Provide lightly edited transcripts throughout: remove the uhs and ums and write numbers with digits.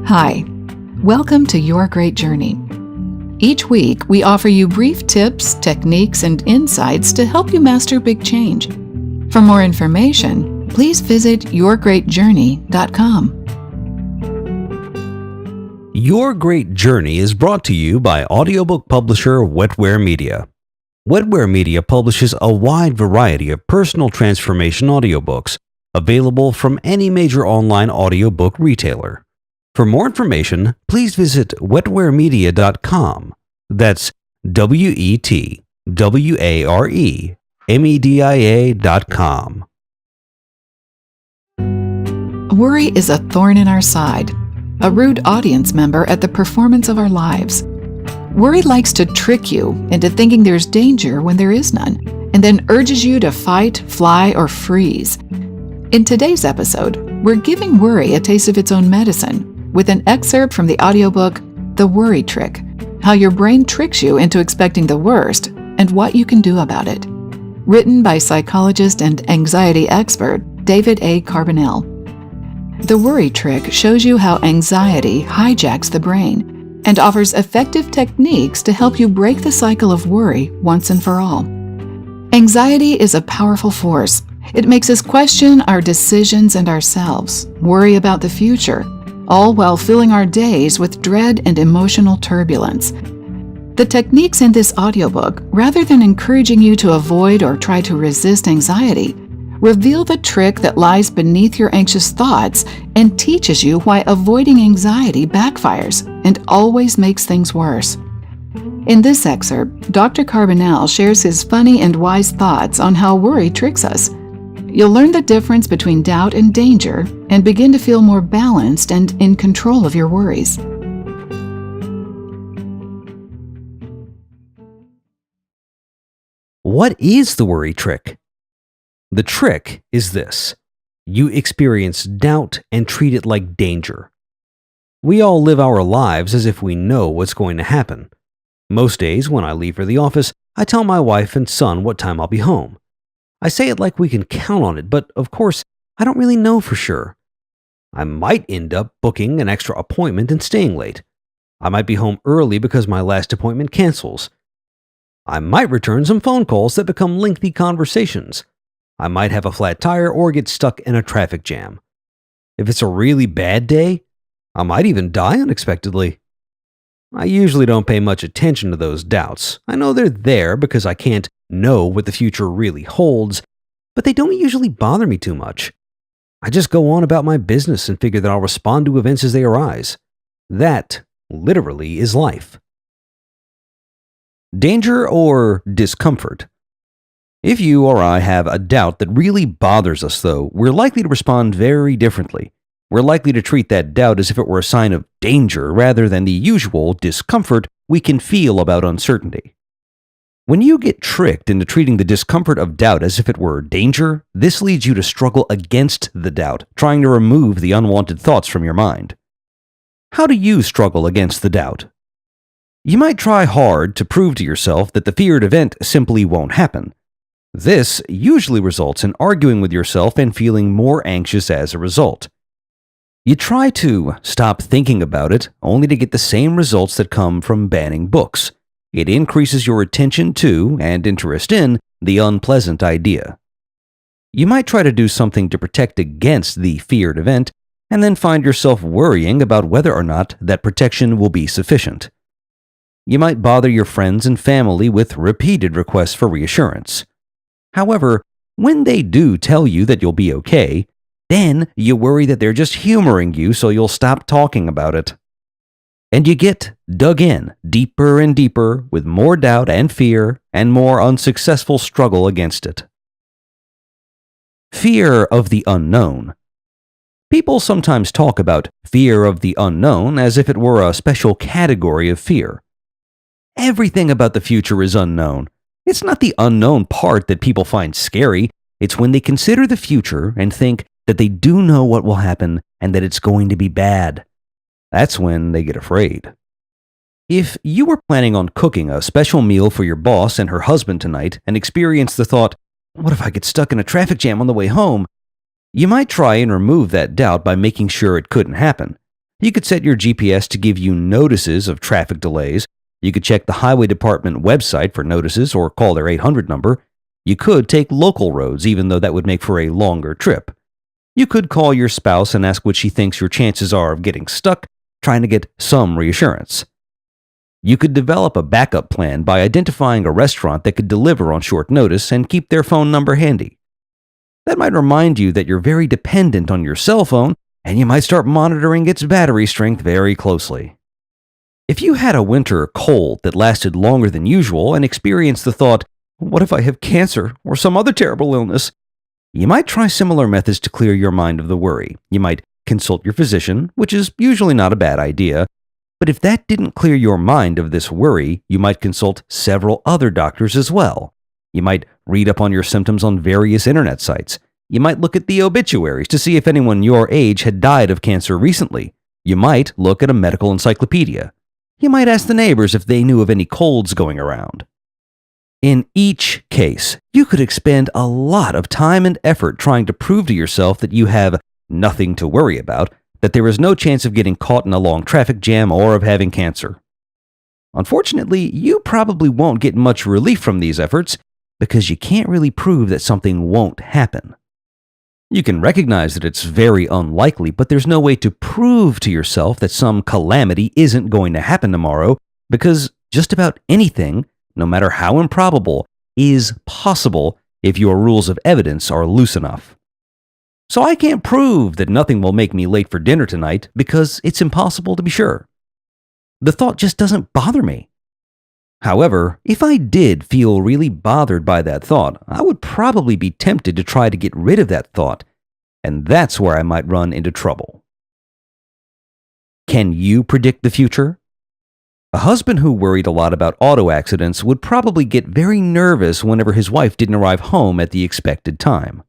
Hi, welcome to Your Great Journey. Each week, we offer you brief tips, techniques, and insights to help you master big change. For more information, please visit yourgreatjourney.com. Your Great Journey is brought to you by audiobook publisher Wetware Media. Wetware Media publishes a wide variety of personal transformation audiobooks available from any major online audiobook retailer. For more information, please visit wetwaremedia.com. That's WETWAREMEDIA.com. Worry is a thorn in our side, a rude audience member at the performance of our lives. Worry likes to trick you into thinking there's danger when there is none, and then urges you to fight, fly, or freeze. In today's episode, we're giving worry a taste of its own medicine with an excerpt from the audiobook, The Worry Trick, How Your Brain Tricks You into Expecting the Worst and What You Can Do About It. Written by psychologist and anxiety expert David A. Carbonell. The Worry Trick shows you how anxiety hijacks the brain and offers effective techniques to help you break the cycle of worry once and for all. Anxiety is a powerful force. It makes us question our decisions and ourselves, worry about the future, all while filling our days with dread and emotional turbulence. The techniques in this audiobook, rather than encouraging you to avoid or try to resist anxiety, reveal the trick that lies beneath your anxious thoughts and teaches you why avoiding anxiety backfires and always makes things worse. In this excerpt, Dr. Carbonell shares his funny and wise thoughts on how worry tricks us. You'll learn the difference between doubt and danger and begin to feel more balanced and in control of your worries. What is the worry trick? The trick is this: you experience doubt and treat it like danger. We all live our lives as if we know what's going to happen. Most days when I leave for the office, I tell my wife and son what time I'll be home. I say it like we can count on it, but of course, I don't really know for sure. I might end up booking an extra appointment and staying late. I might be home early because my last appointment cancels. I might return some phone calls that become lengthy conversations. I might have a flat tire or get stuck in a traffic jam. If it's a really bad day, I might even die unexpectedly. I usually don't pay much attention to those doubts. I know they're there because I can't know what the future really holds, but they don't usually bother me too much. I just go on about my business and figure that I'll respond to events as they arise. That, literally, is life. Danger or discomfort? If you or I have a doubt that really bothers us, though, we're likely to respond very differently. We're likely to treat that doubt as if it were a sign of danger rather than the usual discomfort we can feel about uncertainty. When you get tricked into treating the discomfort of doubt as if it were danger, this leads you to struggle against the doubt, trying to remove the unwanted thoughts from your mind. How do you struggle against the doubt? You might try hard to prove to yourself that the feared event simply won't happen. This usually results in arguing with yourself and feeling more anxious as a result. You try to stop thinking about it, only to get the same results that come from banning books. It increases your attention to and interest in the unpleasant idea. You might try to do something to protect against the feared event, and then find yourself worrying about whether or not that protection will be sufficient. You might bother your friends and family with repeated requests for reassurance. However, when they do tell you that you'll be okay, then you worry that they're just humoring you, so you'll stop talking about it. And you get dug in deeper and deeper with more doubt and fear and more unsuccessful struggle against it. Fear of the unknown. People sometimes talk about fear of the unknown as if it were a special category of fear. Everything about the future is unknown. It's not the unknown part that people find scary. It's when they consider the future and think that they do know what will happen and that it's going to be bad. That's when they get afraid. If you were planning on cooking a special meal for your boss and her husband tonight and experience the thought, "What if I get stuck in a traffic jam on the way home?" You might try and remove that doubt by making sure it couldn't happen. You could set your GPS to give you notices of traffic delays. You could check the highway department website for notices or call their 800 number. You could take local roads, even though that would make for a longer trip. You could call your spouse and ask what she thinks your chances are of getting stuck, trying to get some reassurance. You could develop a backup plan by identifying a restaurant that could deliver on short notice and keep their phone number handy. That might remind you that you're very dependent on your cell phone, and you might start monitoring its battery strength very closely. If you had a winter cold that lasted longer than usual and experienced the thought, "What if I have cancer or some other terrible illness?" you might try similar methods to clear your mind of the worry. You might consult your physician, which is usually not a bad idea. But if that didn't clear your mind of this worry, you might consult several other doctors as well. You might read up on your symptoms on various internet sites. You might look at the obituaries to see if anyone your age had died of cancer recently. You might look at a medical encyclopedia. You might ask the neighbors if they knew of any colds going around. In each case, you could expend a lot of time and effort trying to prove to yourself that you have nothing to worry about, that there is no chance of getting caught in a long traffic jam or of having cancer. Unfortunately, you probably won't get much relief from these efforts because you can't really prove that something won't happen. You can recognize that it's very unlikely, but there's no way to prove to yourself that some calamity isn't going to happen tomorrow because just about anything, no matter how improbable, is possible if your rules of evidence are loose enough. So I can't prove that nothing will make me late for dinner tonight because it's impossible to be sure. The thought just doesn't bother me. However, if I did feel really bothered by that thought, I would probably be tempted to try to get rid of that thought, and that's where I might run into trouble. Can you predict the future? A husband who worried a lot about auto accidents would probably get very nervous whenever his wife didn't arrive home at the expected time.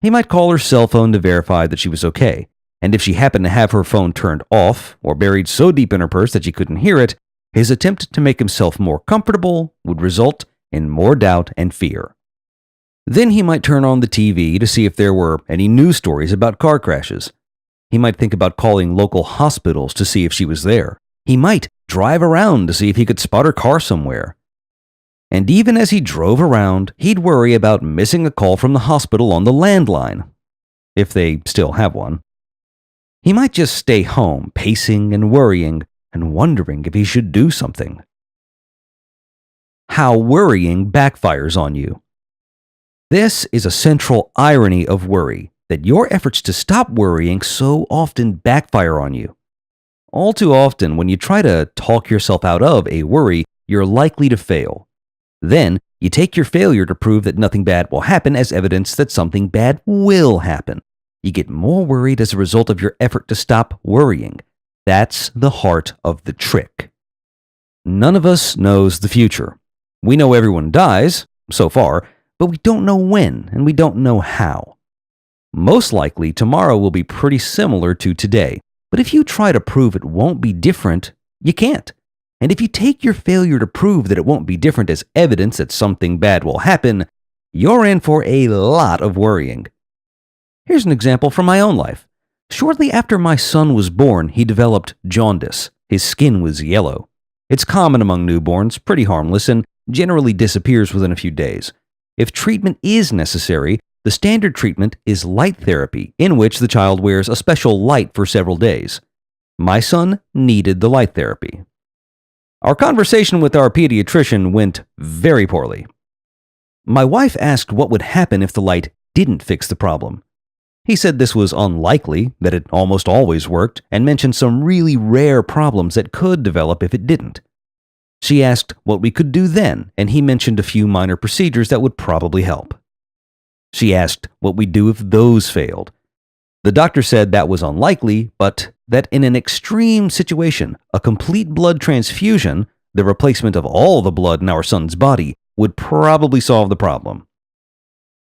He might call her cell phone to verify that she was okay, and if she happened to have her phone turned off or buried so deep in her purse that she couldn't hear it, his attempt to make himself more comfortable would result in more doubt and fear. Then he might turn on the TV to see if there were any news stories about car crashes. He might think about calling local hospitals to see if she was there. He might drive around to see if he could spot her car somewhere. And even as he drove around, he'd worry about missing a call from the hospital on the landline, if they still have one. He might just stay home, pacing and worrying, and wondering if he should do something. How worrying backfires on you. This is a central irony of worry, that your efforts to stop worrying so often backfire on you. All too often, when you try to talk yourself out of a worry, you're likely to fail. Then, you take your failure to prove that nothing bad will happen as evidence that something bad will happen. You get more worried as a result of your effort to stop worrying. That's the heart of the trick. None of us knows the future. We know everyone dies, so far, but we don't know when and we don't know how. Most likely, tomorrow will be pretty similar to today, but if you try to prove it won't be different, you can't. And if you take your failure to prove that it won't be different as evidence that something bad will happen, you're in for a lot of worrying. Here's an example from my own life. Shortly after my son was born, he developed jaundice. His skin was yellow. It's common among newborns, pretty harmless, and generally disappears within a few days. If treatment is necessary, the standard treatment is light therapy, in which the child wears a special light for several days. My son needed the light therapy. Our conversation with our pediatrician went very poorly. My wife asked what would happen if the light didn't fix the problem. He said this was unlikely, that it almost always worked, and mentioned some really rare problems that could develop if it didn't. She asked what we could do then, and he mentioned a few minor procedures that would probably help. She asked what we'd do if those failed. The doctor said that was unlikely, but that in an extreme situation, a complete blood transfusion, the replacement of all the blood in our son's body, would probably solve the problem.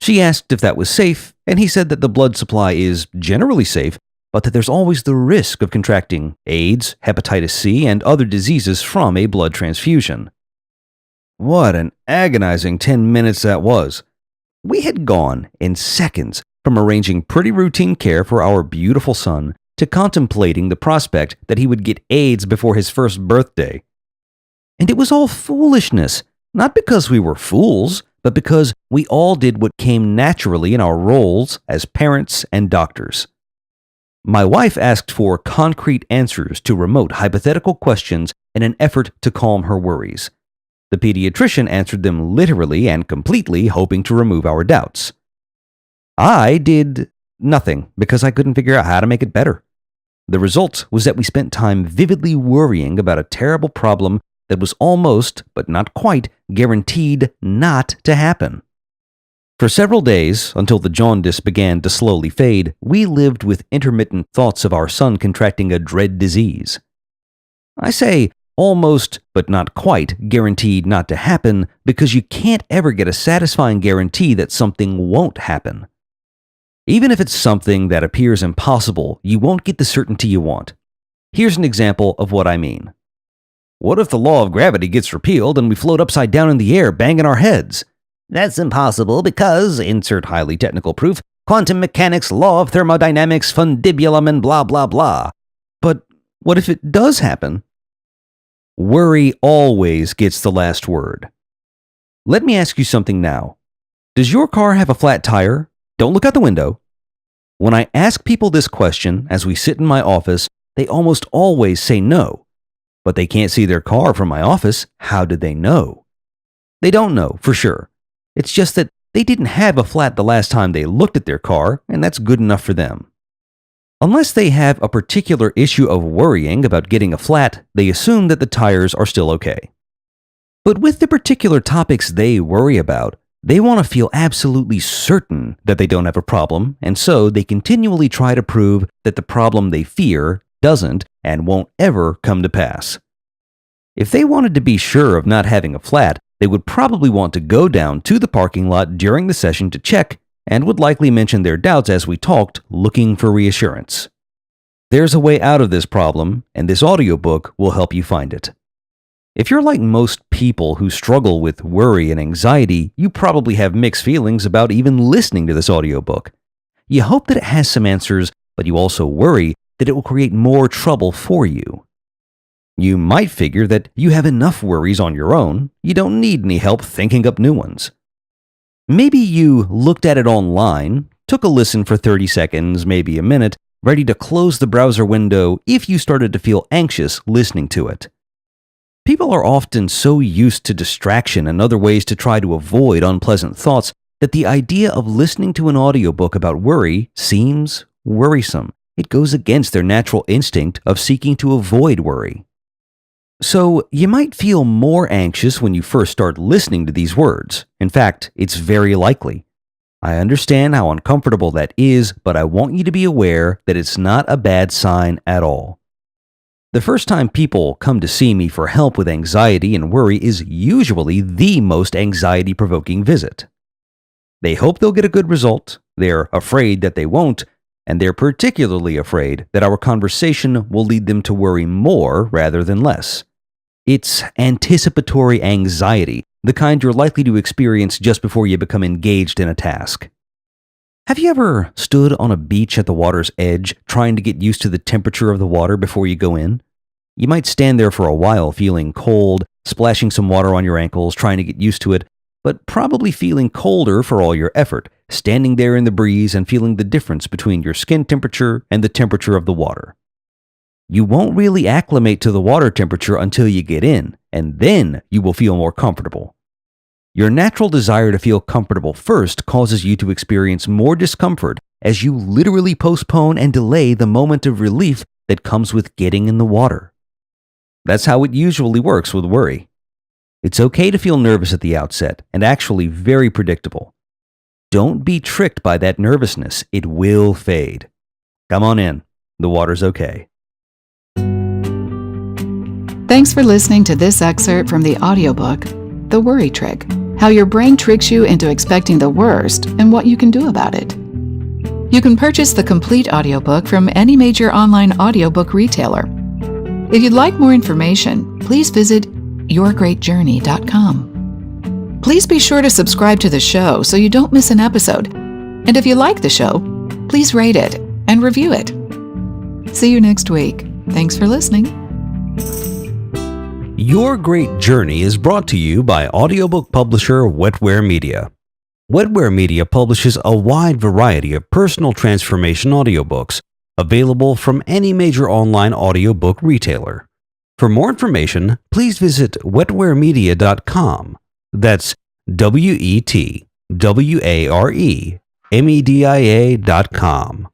She asked if that was safe, and he said that the blood supply is generally safe, but that there's always the risk of contracting AIDS, hepatitis C, and other diseases from a blood transfusion. What an agonizing 10 minutes that was. We had gone in seconds from arranging pretty routine care for our beautiful son to contemplating the prospect that he would get AIDS before his first birthday. And it was all foolishness, not because we were fools, but because we all did what came naturally in our roles as parents and doctors. My wife asked for concrete answers to remote hypothetical questions in an effort to calm her worries. The pediatrician answered them literally and completely, hoping to remove our doubts. I did nothing because I couldn't figure out how to make it better. The result was that we spent time vividly worrying about a terrible problem that was almost, but not quite, guaranteed not to happen. For several days, until the jaundice began to slowly fade, we lived with intermittent thoughts of our son contracting a dread disease. I say almost, but not quite, guaranteed not to happen because you can't ever get a satisfying guarantee that something won't happen. Even if it's something that appears impossible, you won't get the certainty you want. Here's an example of what I mean. What if the law of gravity gets repealed and we float upside down in the air, banging our heads? That's impossible because, insert highly technical proof, quantum mechanics, law of thermodynamics, fundibulum, and blah, blah, blah. But what if it does happen? Worry always gets the last word. Let me ask you something now. Does your car have a flat tire? Don't look out the window. When I ask people this question as we sit in my office, they almost always say no. But they can't see their car from my office. How did they know? They don't know, for sure. It's just that they didn't have a flat the last time they looked at their car, and that's good enough for them. Unless they have a particular issue of worrying about getting a flat, they assume that the tires are still okay. But with the particular topics they worry about, they want to feel absolutely certain that they don't have a problem, and so they continually try to prove that the problem they fear doesn't and won't ever come to pass. If they wanted to be sure of not having a flat, they would probably want to go down to the parking lot during the session to check and would likely mention their doubts as we talked, looking for reassurance. There's a way out of this problem, and this audiobook will help you find it. If you're like most people who struggle with worry and anxiety, you probably have mixed feelings about even listening to this audiobook. You hope that it has some answers, but you also worry that it will create more trouble for you. You might figure that you have enough worries on your own, you don't need any help thinking up new ones. Maybe you looked at it online, took a listen for 30 seconds, maybe a minute, ready to close the browser window if you started to feel anxious listening to it. People are often so used to distraction and other ways to try to avoid unpleasant thoughts that the idea of listening to an audiobook about worry seems worrisome. It goes against their natural instinct of seeking to avoid worry. So, you might feel more anxious when you first start listening to these words. In fact, it's very likely. I understand how uncomfortable that is, but I want you to be aware that it's not a bad sign at all. The first time people come to see me for help with anxiety and worry is usually the most anxiety-provoking visit. They hope they'll get a good result, they're afraid that they won't, and they're particularly afraid that our conversation will lead them to worry more rather than less. It's anticipatory anxiety, the kind you're likely to experience just before you become engaged in a task. Have you ever stood on a beach at the water's edge trying to get used to the temperature of the water before you go in? You might stand there for a while feeling cold, splashing some water on your ankles, trying to get used to it, but probably feeling colder for all your effort, standing there in the breeze and feeling the difference between your skin temperature and the temperature of the water. You won't really acclimate to the water temperature until you get in, and then you will feel more comfortable. Your natural desire to feel comfortable first causes you to experience more discomfort as you literally postpone and delay the moment of relief that comes with getting in the water. That's how it usually works with worry. It's okay to feel nervous at the outset, and actually very predictable. Don't be tricked by that nervousness. It will fade. Come on in. The water's okay. Thanks for listening to this excerpt from the audiobook, The Worry Trick: How Your Brain Tricks You into Expecting the Worst and What You Can Do About It. You can purchase the complete audiobook from any major online audiobook retailer. If you'd like more information, please visit yourgreatjourney.com. Please be sure to subscribe to the show so you don't miss an episode. And if you like the show, please rate it and review it. See you next week. Thanks for listening. Your Great Journey is brought to you by audiobook publisher Wetware Media. Wetware Media publishes a wide variety of personal transformation audiobooks available from any major online audiobook retailer. For more information, please visit wetwaremedia.com. That's WETWAREMEDIA.com.